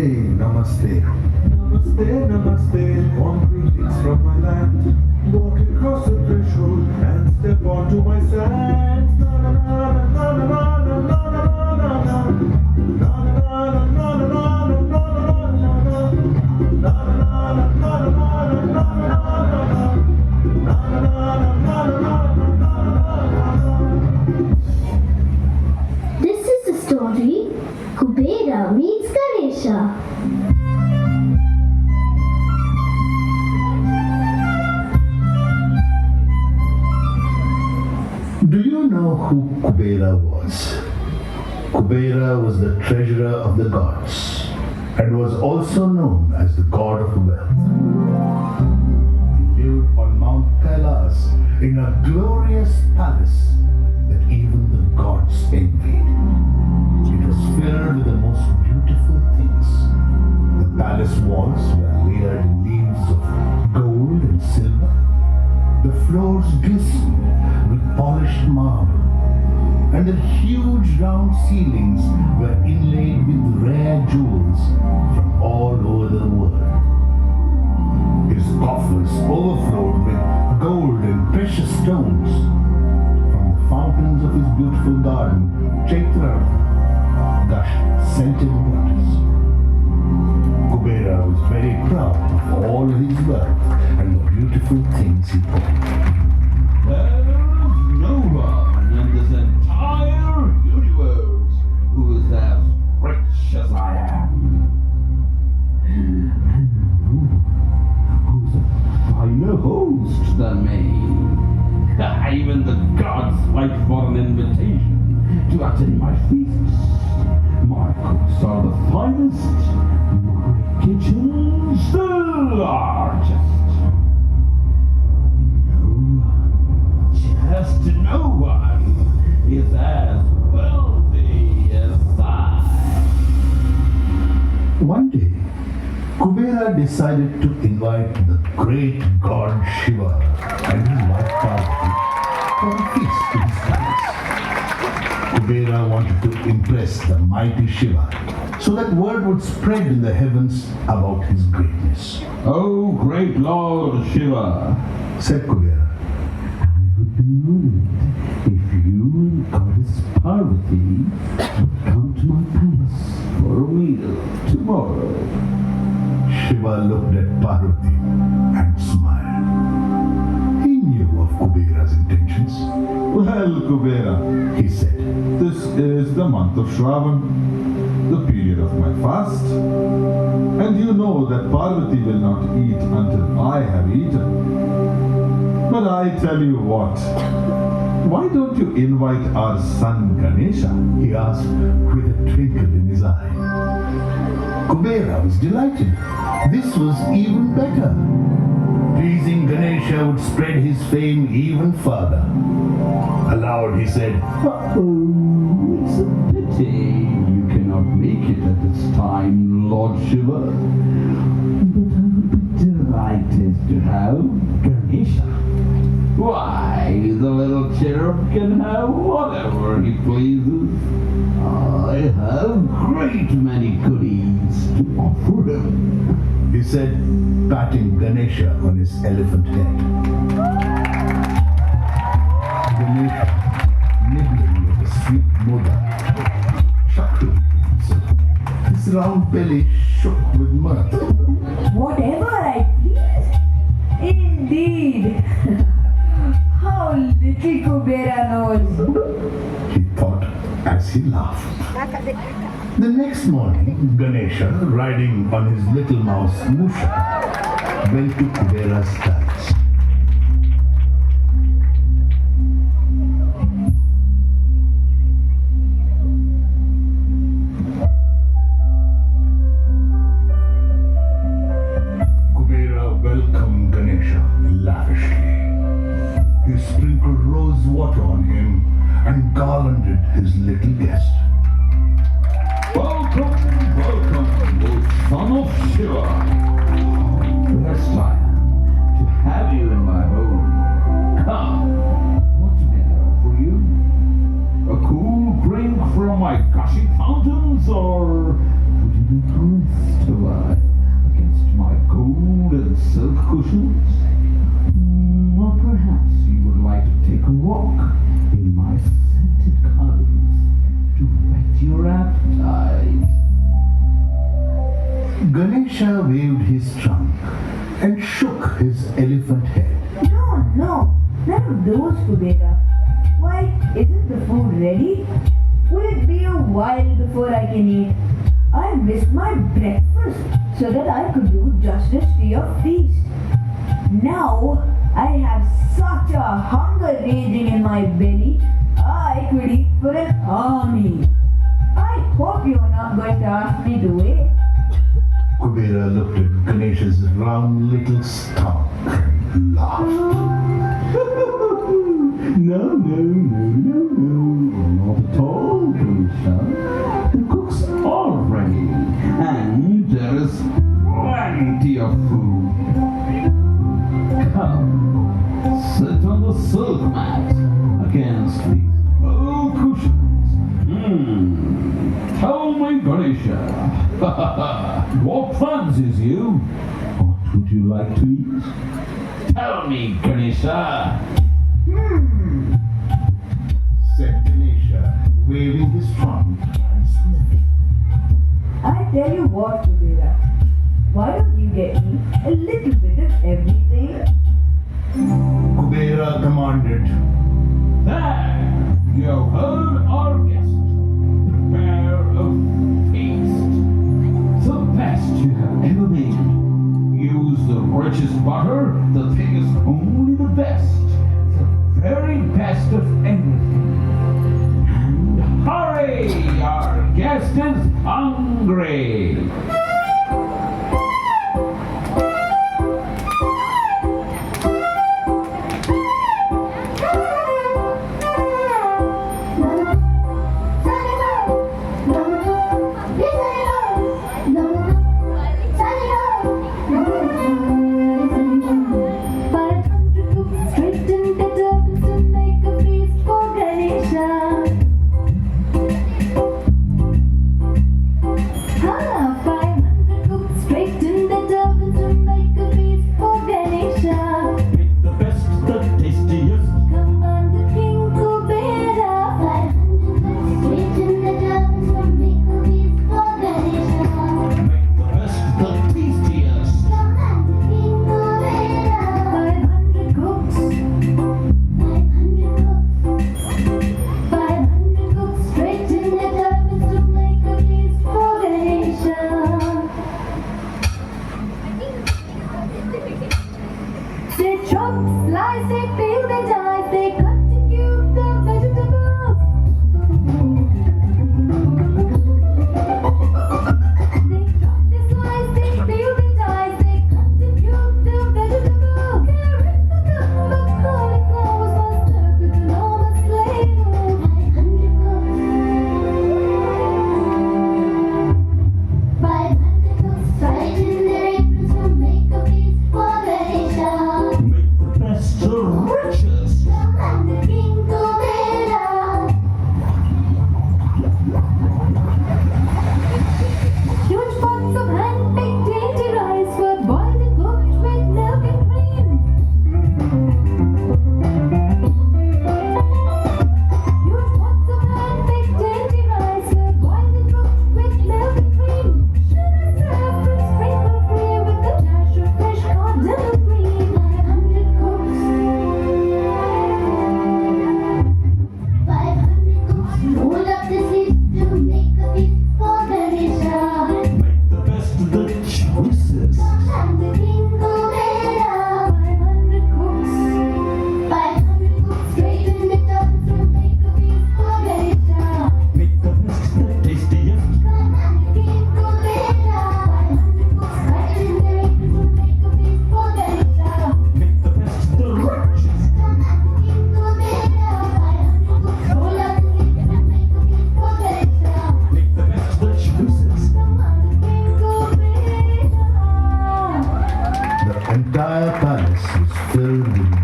Namaste. Namaste, namaste, warm greetings from my land. Walk across the threshold and step onto my sand. Na na na na na na na na na na This is the story Kubera meets Ganesha. Do you know who Kubera was? Kubera was the treasurer of the gods and was also known as the god of wealth. He lived on Mount Kailas in a glorious palace that even the gods envied. It was filled with the most beautiful things. The palace walls were layered in leaves of gold and silver. The floors glistened with polished marble, and the huge round ceilings were inlaid with rare jewels from all over the world. His coffers overflowed with gold and precious stones. From the fountains of his beautiful garden, Chaturthi, gushed scented waters. Kubera was very proud of all his wealth and the beautiful things he owned. There's no one in this entire universe who is as rich as I am. And no one who's a finer host than me. Even the gods fight for an invitation to attend my feasts. My cooks are the finest. My kitchens the largest. Just no one is as wealthy as I. One day, Kubera decided to invite the great god Shiva and his wife Parvati for a feast in his palace. Kubera wanted to impress the mighty Shiva so that word would spread in the heavens about his greatness. Oh, great Lord Shiva, Said Kubera, would be honored if you and Goddess Parvati would come to my palace for a meal tomorrow. Shiva looked at Parvati and smiled. He knew of Kubera's intentions. Well, Kubera, He said, this is the month of Shravan, the period of my fast. And you know that Parvati will not eat until I have eaten. But I tell you what, why don't you invite our son Ganesha? he asked with a twinkle in his eye. Kubera was delighted. This was even better. Pleasing Ganesha would spread his fame even further. Aloud he said, oh, it's a pity you cannot make it at this time, Lord Shiva. But I would be delighted to have Ganesha. Why, the little cherub can have whatever he pleases. I have great many goodies to offer him. he said, patting Ganesha on his elephant head. Ganesha, nibbling at the sweet moda, chuckled. His round belly shook with mirth. Whatever I please? Indeed. How little Kubera knows. He thought as he laughed. The next morning, Ganesha, riding on his little mouse Musha, went to Kubera's palace. Kubera welcomed Ganesha lavishly. He sprinkled rose water on him and garlanded his little guest. Welcome, welcome, O son of Shiva. Blessed I am to have you in my home. Come, what may I offer you? A cool drink from my gushing fountains, or would you like to rest Ganesha waved his trunk and shook his elephant head. No, none of those, Kubera. Why, isn't the food ready? Will it be a while before I can eat? I missed my breakfast so that I could do justice to your feast. Now I have such a hunger raging in my belly, I could eat for an army. I hope you're not going to ask me to wait. Kubera looked at Ganesha's round little stomach and laughed. No, not at all, Ganesha. The cook's all ready, and there is plenty of food. Come, sit on the silk mat against these old cushions. Tell me, Ganesha, what fancies you? What would you like to eat? Tell me, Ganesha. Said Ganesha, waving his trunk and sniffing. I tell you what, Kubera. Why don't you get me a little bit of everything? Kubera commanded. There, you have heard our guest. Prepare a feast. The best you have ever made. Use the richest butter, the thickest, only the best. The very best of everything. And hurry, our guest is hungry.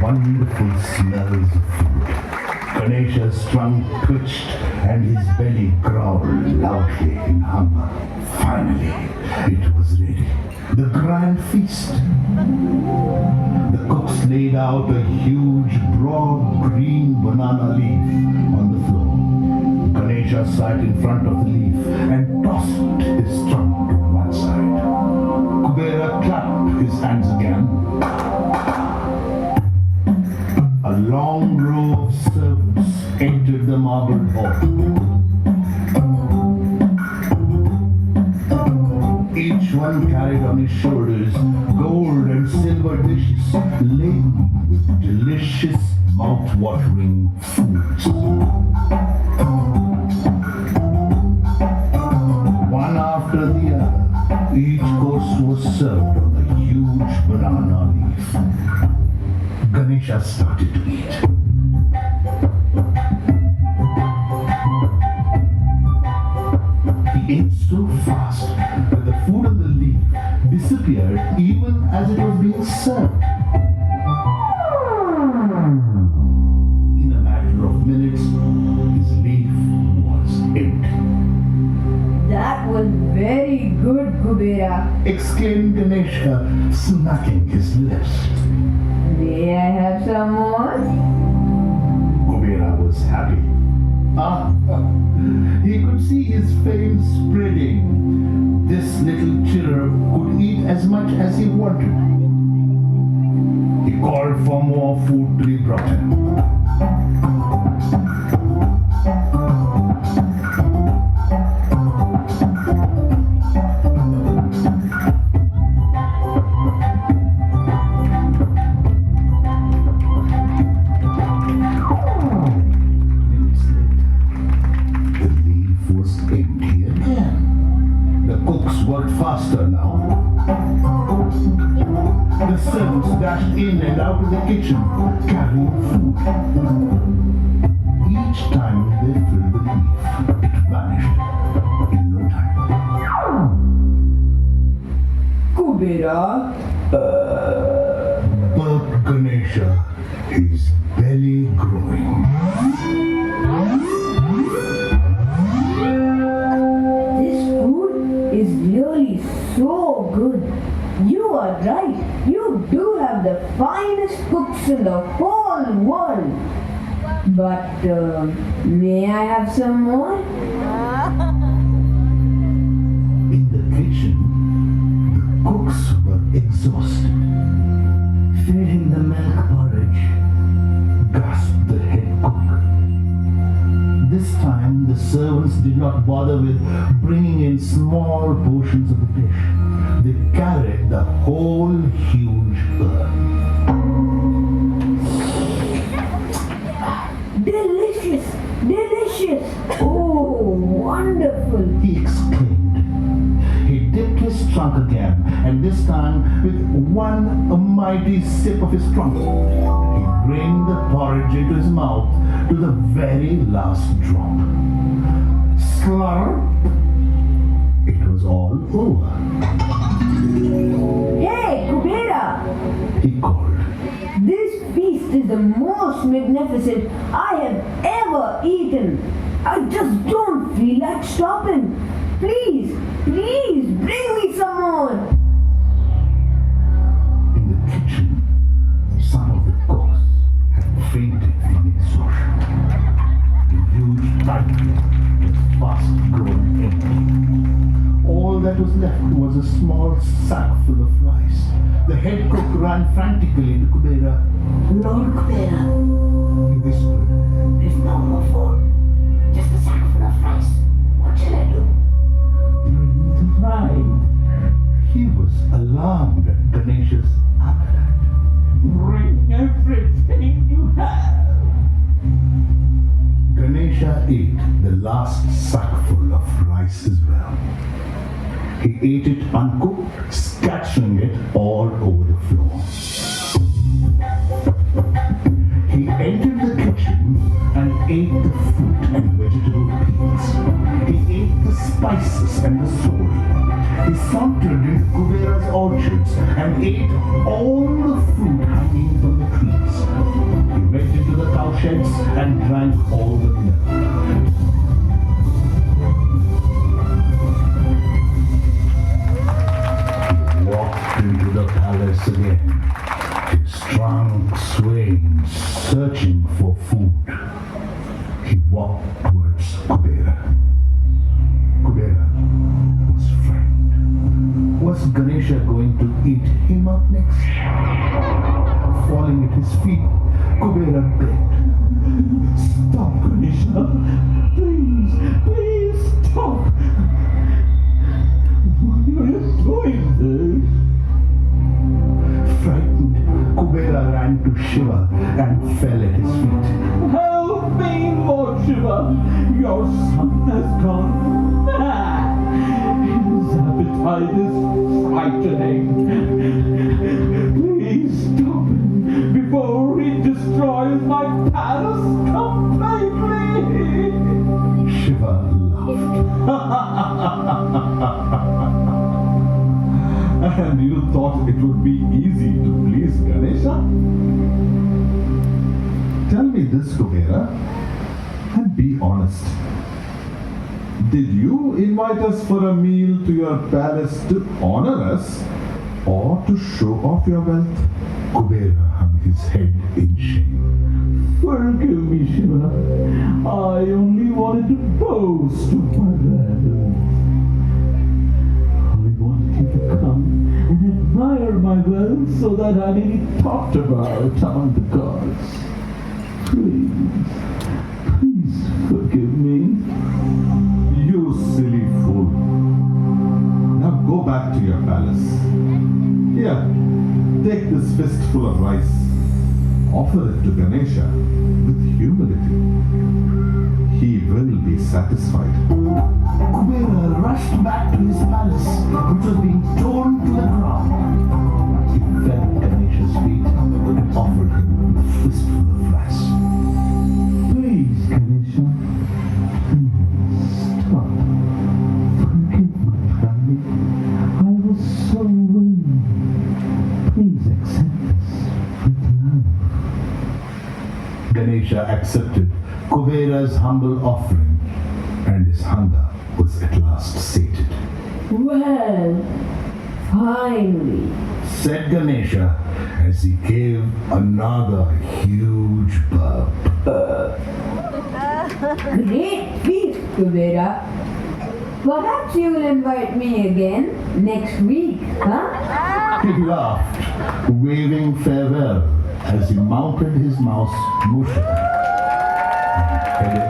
wonderful smells of food. Ganesha's trunk twitched and his belly growled loudly in hunger. Finally, it was ready. The grand feast. The cooks laid out a huge, broad, green banana leaf on the floor. Ganesha sat in front of the leaf and tossed his trunk to one side. one carried on his shoulders gold and silver dishes laden with delicious, mouth-watering foods. One after the other, each course was served on a huge banana leaf. Ganesha started to eat. He ate so fast that the food on the leaf disappeared even as it was being served. In a matter of minutes, his leaf was empty. That was very good, Kubera. Exclaimed Ganesha, smacking his lips. May I have some more? Kubera was happy. He could see his fame spreading. This little chiller could eat as much as he wanted. He called for more food to be brought him. Faster now. The servants dashed in and out of the kitchen, carrying food. Each time they filled the leaf, it vanished in no time. Kubera? Burped Ganesha, his belly growing. Is really so good. You are right. You do have the finest cooks in the whole world. But may I have some more? In the kitchen, the cooks were exhausted. Feeding the milk porridge, gasped the head cook. This time, the servants did not bother with bringing in small portions of the dish. They carried the whole huge bird. Delicious! Delicious! Oh, wonderful! He exclaimed. He dipped his trunk again, and this time with one mighty sip of his trunk, he drained the porridge into his mouth to the very last drop. Slurp! It was all over. Hey, Kubera! He called. This feast is the most magnificent I have ever eaten. I just don't feel like stopping. Please, please, bring me some more. In the kitchen, some of the cooks had fainted from exhaustion. The huge pantry was fast growing empty. All that was left was a small sack full of rice. The head cook ran frantically to Kubera. Lord Kubera, He whispered, there's no more food. Just a sack full of rice. What shall I do? bring the bride. He was alarmed at Ganesha's appetite. Bring everything you have. Ganesha ate the last sackful of rice as well. He ate it uncooked, scattering it all over the floor. He entered the kitchen and ate the fruit and vegetable peels. He ate the spices and the salt. He sauntered into Kubera's orchards and ate all the fruit hanging from the trees. He went into the cowsheds and drank all the milk. He walked into the palace again, his trunk swaying, searching for food. He walked towards Kubera. Kubera was frightened. Was Ganesha going to eat him up next? Falling at his feet, Kubera begged. Stop, Ganesha. Please, please stop. You're doing this? Frightened, Kubera ran to Shiva and fell at his feet. Help me, Lord Shiva. Your son has gone mad. His appetite is frightening. Please stop him before he destroys my palace completely. Shiva laughed. And you thought it would be easy to please Ganesha? Tell me this, Kubera, and be honest. Did you invite us for a meal to your palace to honor us or to show off your wealth? Kubera hung his head in shame. Forgive me, Shiva. I only wanted to boast of my wealth. I wanted you to come and admire my wealth so that I may be talked about among the gods. Please forgive me. You silly fool. Now go back to your palace. Here, take this fistful of rice. Offer it to Ganesha with humility. He will be satisfied. Kubera rushed back to his palace, which was being torn to the ground. He fell at Ganesha's feet and offered him a fistful of rice. Please, Ganesha. Please stop. Forgive my pride. I was so vain. Please accept this with love. Ganesha accepted Kubera's humble offering, and his hunger was at last sated. Well, finally. Said Ganesha as he gave another huge burp. Great feast, Kubera. Perhaps you will invite me again next week, huh? He laughed, waving farewell as he mounted his mouse Musha and headed